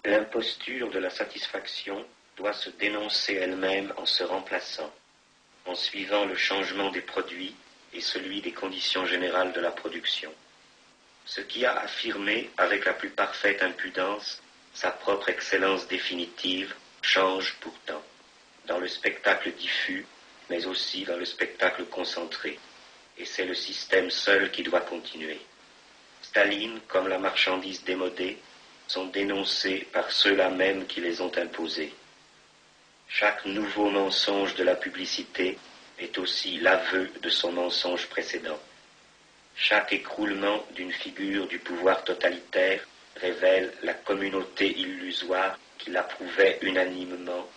L'imposture de la satisfaction doit se dénoncer elle-même en se remplaçant, en suivant le changement des produits et celui des conditions générales de la production. Ce qui a affirmé avec la plus parfaite impudence sa propre excellence définitive change pourtant, dans le spectacle diffus, mais aussi dans le spectacle concentré, et c'est le système seul qui doit continuer. Staline, comme la marchandise démodée, sont dénoncés par ceux-là même qui les ont imposés. Chaque nouveau mensonge de la publicité est aussi l'aveu de son mensonge précédent. Chaque écroulement d'une figure du pouvoir totalitaire révèle la communauté illusoire qui l'approuvait unanimement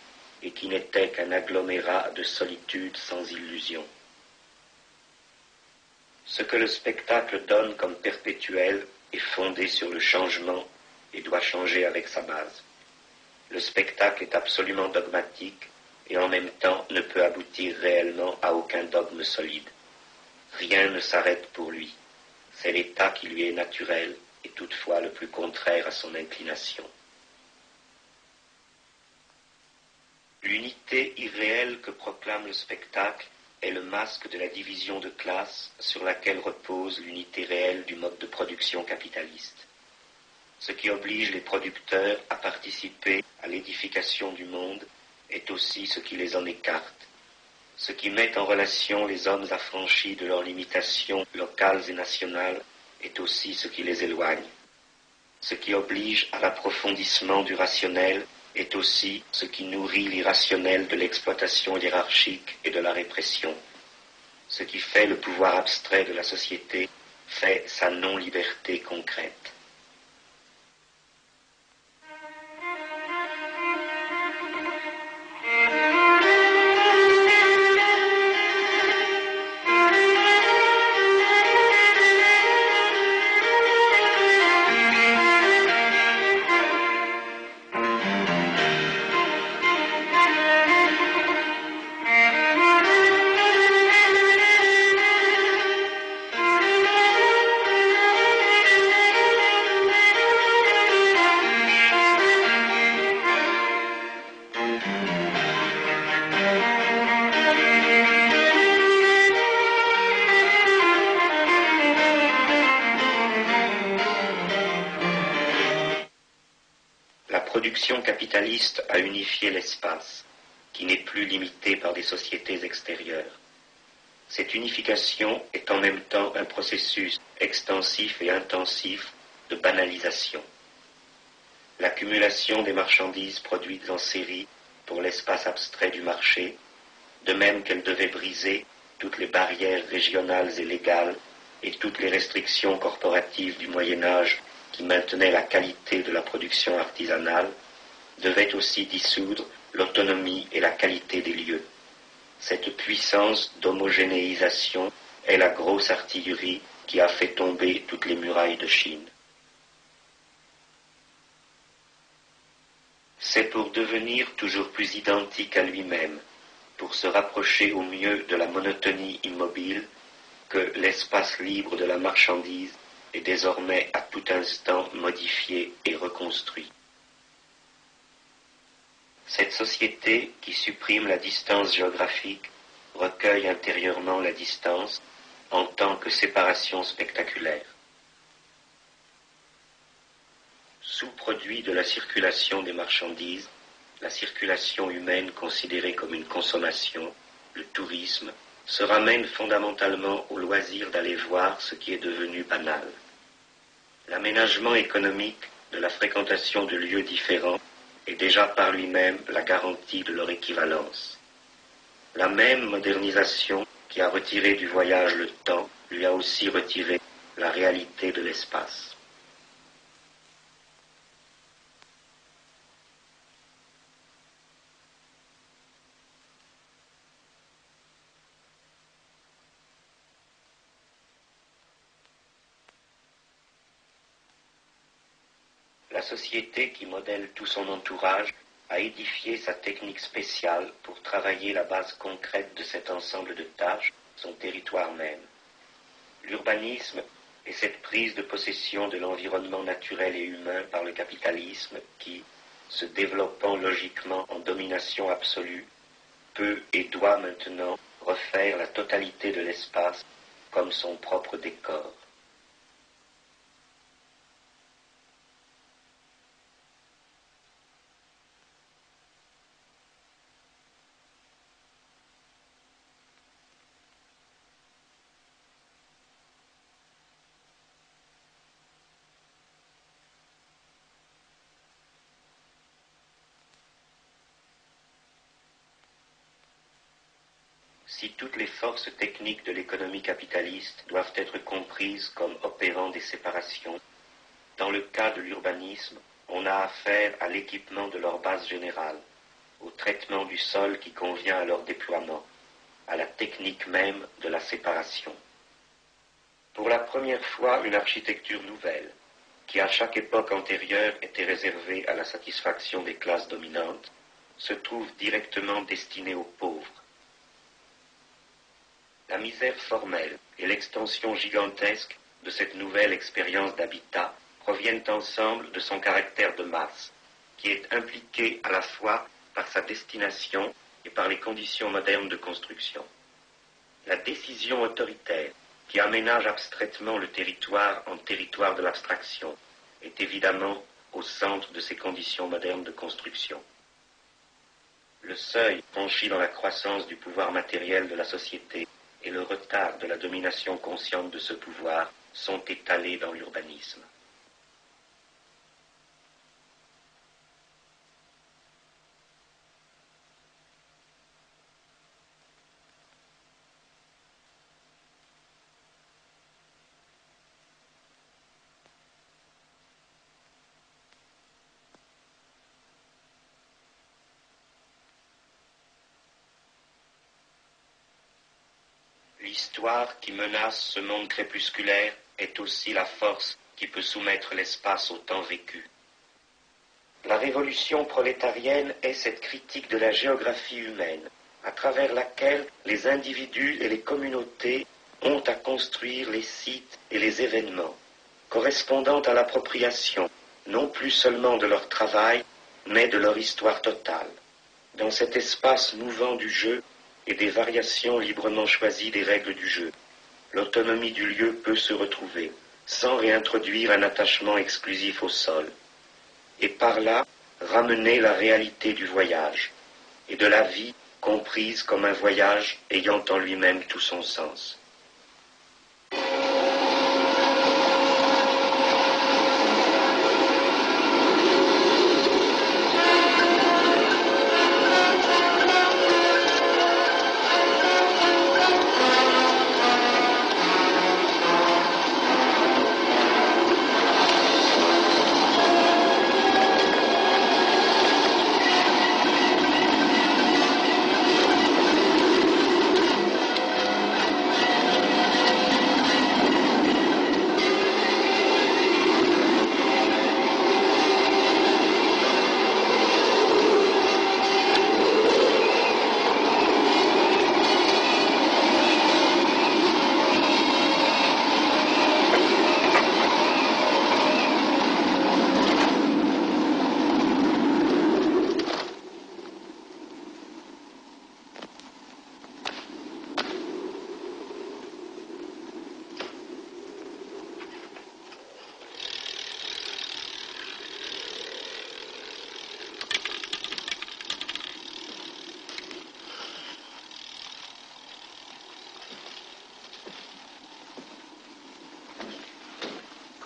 et qui n'était qu'un agglomérat de solitude sans illusion. Ce que le spectacle donne comme perpétuel est fondé sur le changement et doit changer avec sa base. Le spectacle est absolument dogmatique et en même temps ne peut aboutir réellement à aucun dogme solide. Rien ne s'arrête pour lui. C'est l'état qui lui est naturel et toutefois le plus contraire à son inclination. L'unité irréelle que proclame le spectacle est le masque de la division de classe sur laquelle repose l'unité réelle du mode de production capitaliste. Ce qui oblige les producteurs à participer à l'édification du monde est aussi ce qui les en écarte. Ce qui met en relation les hommes affranchis de leurs limitations locales et nationales est aussi ce qui les éloigne. Ce qui oblige à l'approfondissement du rationnel est aussi ce qui nourrit l'irrationnel de l'exploitation hiérarchique et de la répression. Ce qui fait le pouvoir abstrait de la société fait sa non-liberté concrète. La production capitaliste a unifié l'espace, qui n'est plus limité par des sociétés extérieures. Cette unification est en même temps un processus extensif et intensif de banalisation. L'accumulation des marchandises produites en série pour l'espace abstrait du marché, de même qu'elle devait briser toutes les barrières régionales et légales et toutes les restrictions corporatives du Moyen-Âge qui maintenaient la qualité de la production artisanale, devait aussi dissoudre l'autonomie et la qualité des lieux. Cette puissance d'homogénéisation est la grosse artillerie qui a fait tomber toutes les murailles de Chine. C'est pour devenir toujours plus identique à lui-même, pour se rapprocher au mieux de la monotonie immobile, que l'espace libre de la marchandise est désormais à tout instant modifié et reconstruit. Cette société qui supprime la distance géographique recueille intérieurement la distance en tant que séparation spectaculaire. Sous-produit de la circulation des marchandises, la circulation humaine considérée comme une consommation, le tourisme, se ramène fondamentalement au loisir d'aller voir ce qui est devenu banal. L'aménagement économique de la fréquentation de lieux différents est déjà par lui-même la garantie de leur équivalence. La même modernisation qui a retiré du voyage le temps lui a aussi retiré la réalité de l'espace. La société qui modèle tout son entourage a édifié sa technique spéciale pour travailler la base concrète de cet ensemble de tâches, son territoire même. L'urbanisme et cette prise de possession de l'environnement naturel et humain par le capitalisme qui, se développant logiquement en domination absolue, peut et doit maintenant refaire la totalité de l'espace comme son propre décor. Si toutes les forces techniques de l'économie capitaliste doivent être comprises comme opérant des séparations, dans le cas de l'urbanisme, on a affaire à l'équipement de leur base générale, au traitement du sol qui convient à leur déploiement, à la technique même de la séparation. Pour la première fois, une architecture nouvelle, qui à chaque époque antérieure était réservée à la satisfaction des classes dominantes, se trouve directement destinée aux pauvres. La misère formelle et l'extension gigantesque de cette nouvelle expérience d'habitat proviennent ensemble de son caractère de masse, qui est impliqué à la fois par sa destination et par les conditions modernes de construction. La décision autoritaire, qui aménage abstraitement le territoire en territoire de l'abstraction, est évidemment au centre de ces conditions modernes de construction. Le seuil franchi dans la croissance du pouvoir matériel de la société et le retard de la domination consciente de ce pouvoir sont étalés dans l'urbanisme. L'histoire qui menace ce monde crépusculaire est aussi la force qui peut soumettre l'espace au temps vécu. La révolution prolétarienne est cette critique de la géographie humaine, à travers laquelle les individus et les communautés ont à construire les sites et les événements, correspondant à l'appropriation, non plus seulement de leur travail, mais de leur histoire totale. Dans cet espace mouvant du jeu, et des variations librement choisies des règles du jeu, l'autonomie du lieu peut se retrouver, sans réintroduire un attachement exclusif au sol, et par là ramener la réalité du voyage, et de la vie comprise comme un voyage ayant en lui-même tout son sens.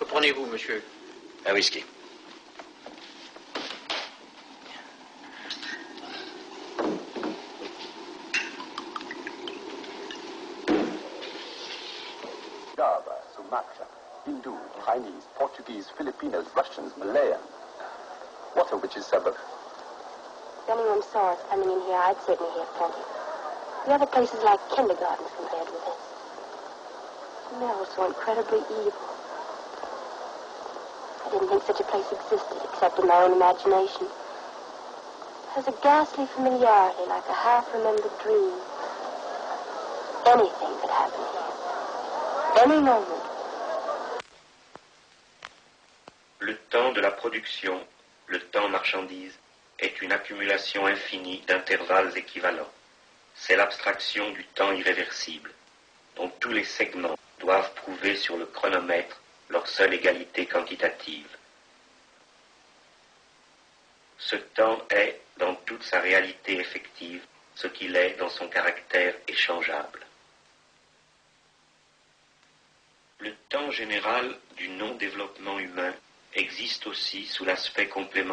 Que prenez-vous, monsieur? Un whisky. Java, Sumatra, Hindu, Chinese, Portuguese, Filipinos, Russians, Malayan. What a witch's suburb. If anyone saw us coming in here, I'd certainly hear plenty. The other places like kindergartens compared with this. And they're all so incredibly evil. I didn't think such a place existed, except in my own imagination. There's a ghastly familiarity, like a half-remembered dream. Anything could happen here. Any moment. temps de la production, le temps marchandise, est une accumulation infinie d'intervalles équivalents. C'est l'abstraction du temps irréversible, dont tous les segments doivent prouver sur le chronomètre leur seule égalité quantitative. Ce temps est, dans toute sa réalité effective, ce qu'il est dans son caractère échangeable. Le temps général du non-développement humain existe aussi sous l'aspect complémentaire